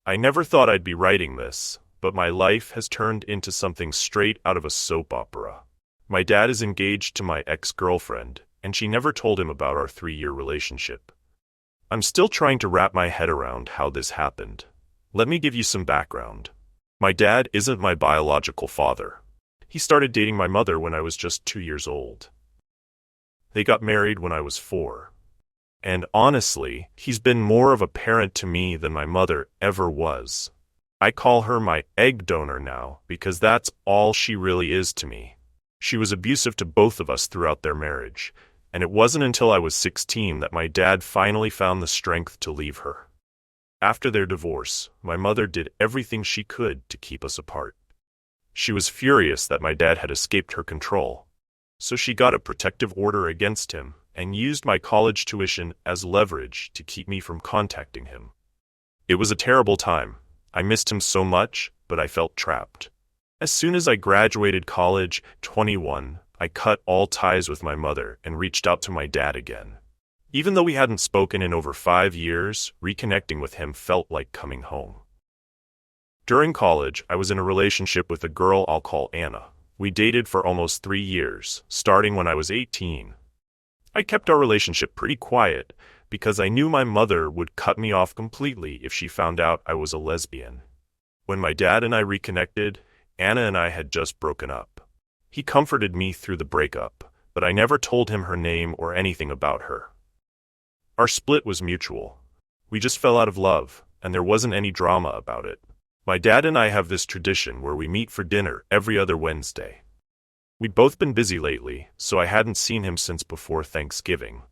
I never thought I'd be writing this, but my life has turned into something straight out of a soap opera. My dad is engaged to my ex-girlfriend, and she never told him about our 3-year relationship. I'm still trying to wrap my head around how this happened. Let me give you some background. My dad isn't my biological father. He started dating my mother when I was just 2 years old. They got married when I was 4. And honestly, he's been more of a parent to me than my mother ever was. I call her my egg donor now because that's all she really is to me. She was abusive to both of us throughout their marriage, and it wasn't until I was 16 that my dad finally found the strength to leave her. After their divorce, my mother did everything she could to keep us apart. She was furious that my dad had escaped her control, so she got a protective order against him and used my college tuition as leverage to keep me from contacting him. It was a terrible time. I missed him so much, but I felt trapped. As soon as I graduated college, 21, I cut all ties with my mother and reached out to my dad again. Even though we hadn't spoken in over 5 years, reconnecting with him felt like coming home. During college, I was in a relationship with a girl I'll call Anna. We dated for almost 3 years, starting when I was 18. I kept our relationship pretty quiet because I knew my mother would cut me off completely if she found out I was a lesbian. When my dad and I reconnected, Anna and I had just broken up. He comforted me through the breakup, but I never told him her name or anything about her. Our split was mutual. We just fell out of love, and there wasn't any drama about it. My dad and I have this tradition where we meet for dinner every other Wednesday. We'd both been busy lately, so I hadn't seen him since before Thanksgiving.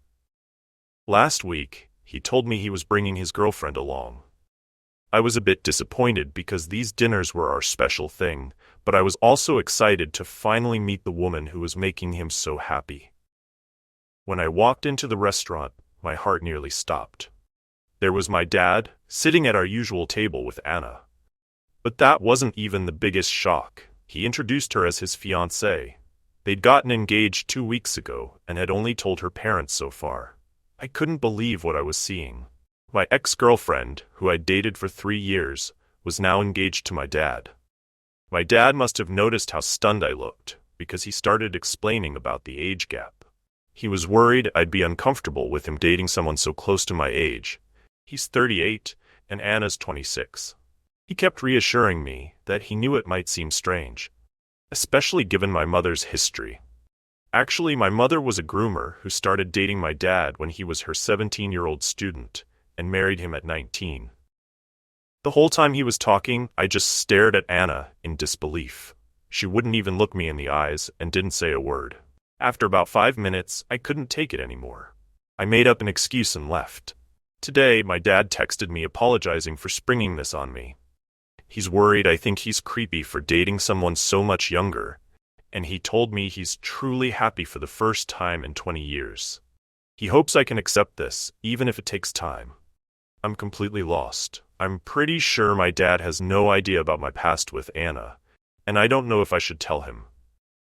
Last week, he told me he was bringing his girlfriend along. I was a bit disappointed because these dinners were our special thing, but I was also excited to finally meet the woman who was making him so happy. When I walked into the restaurant, my heart nearly stopped. There was my dad, sitting at our usual table with Anna. But that wasn't even the biggest shock. He introduced her as his fiancée. They'd gotten engaged 2 weeks ago and had only told her parents so far. I couldn't believe what I was seeing. My ex-girlfriend, who I'd dated for 3 years, was now engaged to my dad. My dad must have noticed how stunned I looked, because he started explaining about the age gap. He was worried I'd be uncomfortable with him dating someone so close to my age. He's 38, and Anna's 26. He kept reassuring me that he knew it might seem strange, especially given my mother's history. Actually, my mother was a groomer who started dating my dad when he was her 17-year-old student and married him at 19. The whole time he was talking, I just stared at Anna in disbelief. She wouldn't even look me in the eyes and didn't say a word. After about 5 minutes, I couldn't take it anymore. I made up an excuse and left. Today, my dad texted me apologizing for springing this on me. He's worried I think he's creepy for dating someone so much younger, and he told me he's truly happy for the first time in 20 years. He hopes I can accept this, even if it takes time. I'm completely lost. I'm pretty sure my dad has no idea about my past with Anna, and I don't know if I should tell him.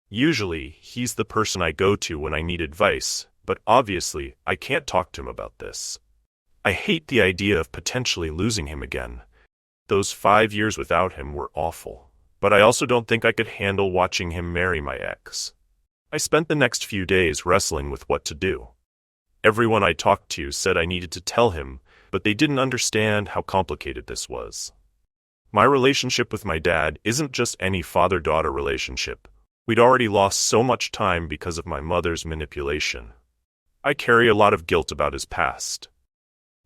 Usually, he's the person I go to when I need advice, but obviously, I can't talk to him about this. I hate the idea of potentially losing him again. Those 5 years without him were awful, but I also don't think I could handle watching him marry my ex. I spent the next few days wrestling with what to do. Everyone I talked to said I needed to tell him, but they didn't understand how complicated this was. My relationship with my dad isn't just any father-daughter relationship. We'd already lost so much time because of my mother's manipulation. I carry a lot of guilt about his past.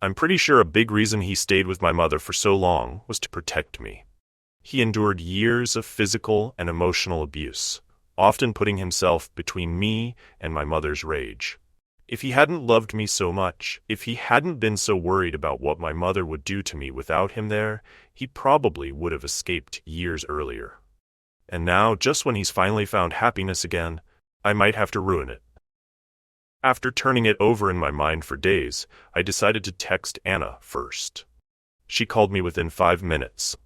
I'm pretty sure a big reason he stayed with my mother for so long was to protect me. He endured years of physical and emotional abuse, often putting himself between me and my mother's rage. If he hadn't loved me so much, if he hadn't been so worried about what my mother would do to me without him there, he probably would have escaped years earlier. And now, just when he's finally found happiness again, I might have to ruin it. After turning it over in my mind for days, I decided to text Anna first. She called me within 5 minutes.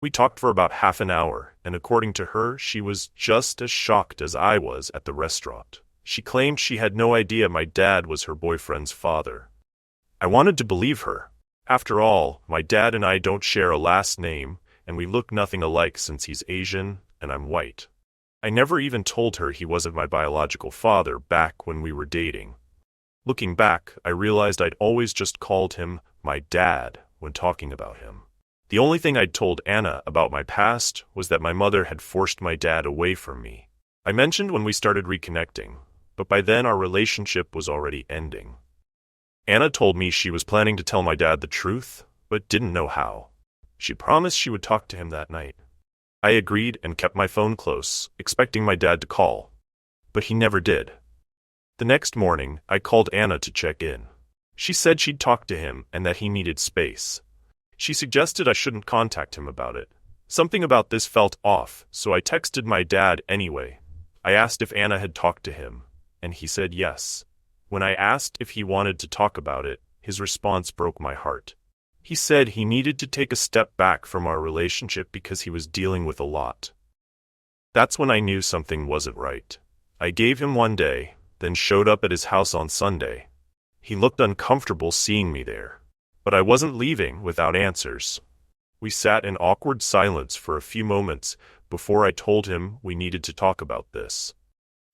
We talked for about half an hour, and according to her, she was just as shocked as I was at the restaurant. She claimed she had no idea my dad was her boyfriend's father. I wanted to believe her. After all, my dad and I don't share a last name, and we look nothing alike since he's Asian and I'm white. I never even told her he wasn't my biological father back when we were dating. Looking back, I realized I'd always just called him my dad when talking about him. The only thing I'd told Anna about my past was that my mother had forced my dad away from me. I mentioned when we started reconnecting, but by then our relationship was already ending. Anna told me she was planning to tell my dad the truth, but didn't know how. She promised she would talk to him that night. I agreed and kept my phone close, expecting my dad to call. But he never did. The next morning, I called Anna to check in. She said she'd talked to him and that he needed space. She suggested I shouldn't contact him about it. Something about this felt off, so I texted my dad anyway. I asked if Anna had talked to him, and he said yes. When I asked if he wanted to talk about it, his response broke my heart. He said he needed to take a step back from our relationship because he was dealing with a lot. That's when I knew something wasn't right. I gave him one day, then showed up at his house on Sunday. He looked uncomfortable seeing me there, but I wasn't leaving without answers. We sat in awkward silence for a few moments before I told him we needed to talk about this.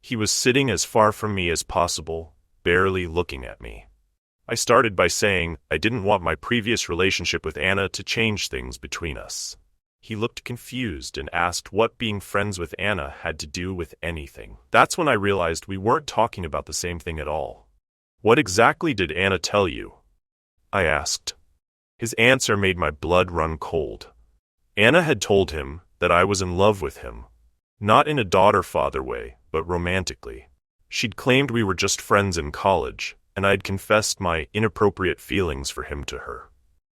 He was sitting as far from me as possible, barely looking at me. I started by saying I didn't want my previous relationship with Anna to change things between us. He looked confused and asked what being friends with Anna had to do with anything. That's when I realized we weren't talking about the same thing at all. What exactly did Anna tell you? I asked. His answer made my blood run cold. Anna had told him that I was in love with him. Not in a daughter-father way, but romantically. She'd claimed we were just friends in college, and I'd confessed my inappropriate feelings for him to her.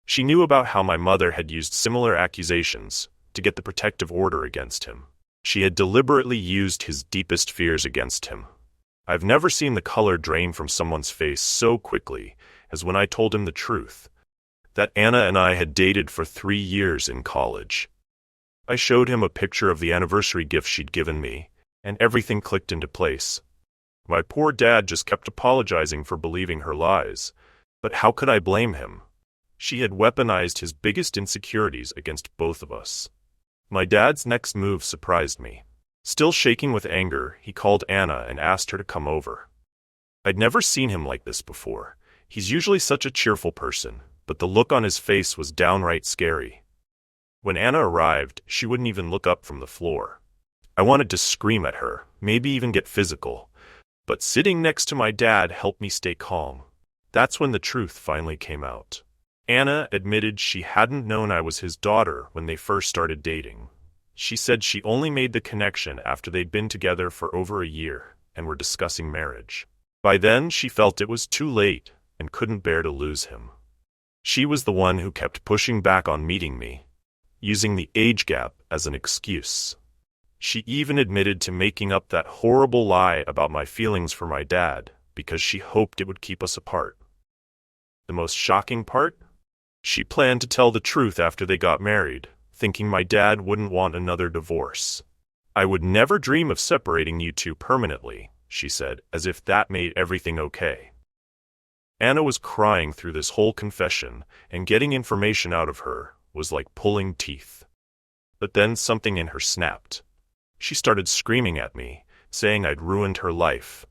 She knew about how my mother had used similar accusations to get the protective order against him. She had deliberately used his deepest fears against him. I've never seen the color drain from someone's face so quickly as when I told him the truth, that Anna and I had dated for 3 years in college. I showed him a picture of the anniversary gift she'd given me, and everything clicked into place. My poor dad just kept apologizing for believing her lies, but how could I blame him? She had weaponized his biggest insecurities against both of us. My dad's next move surprised me. Still shaking with anger, he called Anna and asked her to come over. I'd never seen him like this before. He's usually such a cheerful person, but the look on his face was downright scary. When Anna arrived, she wouldn't even look up from the floor. I wanted to scream at her, maybe even get physical, but sitting next to my dad helped me stay calm. That's when the truth finally came out. Anna admitted she hadn't known I was his daughter when they first started dating. She said she only made the connection after they'd been together for over a year and were discussing marriage. By then, she felt it was too late and couldn't bear to lose him. She was the one who kept pushing back on meeting me, using the age gap as an excuse. She even admitted to making up that horrible lie about my feelings for my dad because she hoped it would keep us apart. The most shocking part? She planned to tell the truth after they got married, thinking my dad wouldn't want another divorce. I would never dream of separating you two permanently, she said, as if that made everything okay. Anna was crying through this whole confession, and getting information out of her was like pulling teeth. But then something in her snapped. She started screaming at me, saying I'd ruined her life.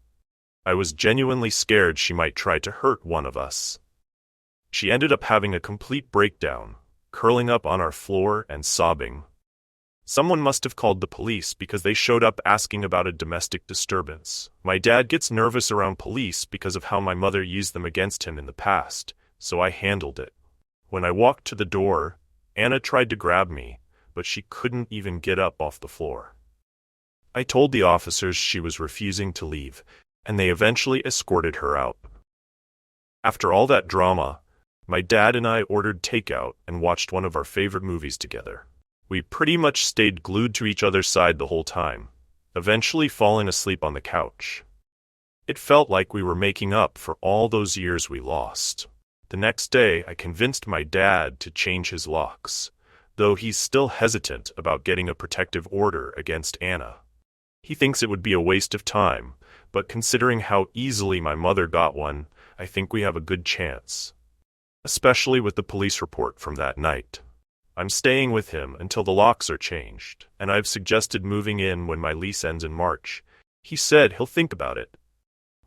I was genuinely scared she might try to hurt one of us. She ended up having a complete breakdown, curling up on our floor and sobbing. Someone must have called the police because they showed up asking about a domestic disturbance. My dad gets nervous around police because of how my mother used them against him in the past, so I handled it. When I walked to the door, Anna tried to grab me, but she couldn't even get up off the floor. I told the officers she was refusing to leave, and they eventually escorted her out. After all that drama, my dad and I ordered takeout and watched one of our favorite movies together. We pretty much stayed glued to each other's side the whole time, eventually falling asleep on the couch. It felt like we were making up for all those years we lost. The next day, I convinced my dad to change his locks, though he's still hesitant about getting a protective order against Anna. He thinks it would be a waste of time, but considering how easily my mother got one, I think we have a good chance. especially with the police report from that night. I'm staying with him until the locks are changed, and I've suggested moving in when my lease ends in March. He said he'll think about it.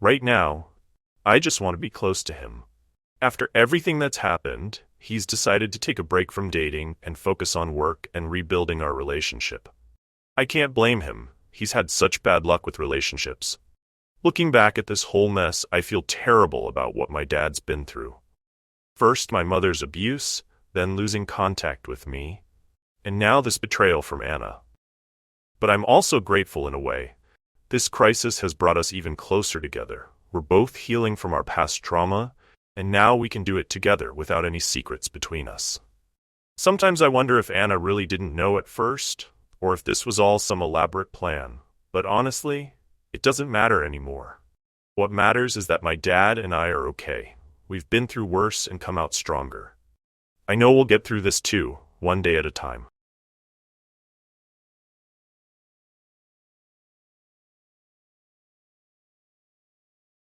Right now, I just want to be close to him. After everything that's happened, he's decided to take a break from dating and focus on work and rebuilding our relationship. I can't blame him. He's had such bad luck with relationships. Looking back at this whole mess, I feel terrible about what my dad's been through. First, my mother's abuse, then losing contact with me, and now this betrayal from Anna. But I'm also grateful in a way. This crisis has brought us even closer together. We're both healing from our past trauma, and now we can do it together without any secrets between us. Sometimes I wonder if Anna really didn't know at first, or if this was all some elaborate plan. But honestly, it doesn't matter anymore. What matters is that my dad and I are okay. We've been through worse and come out stronger. I know we'll get through this too, one day at a time.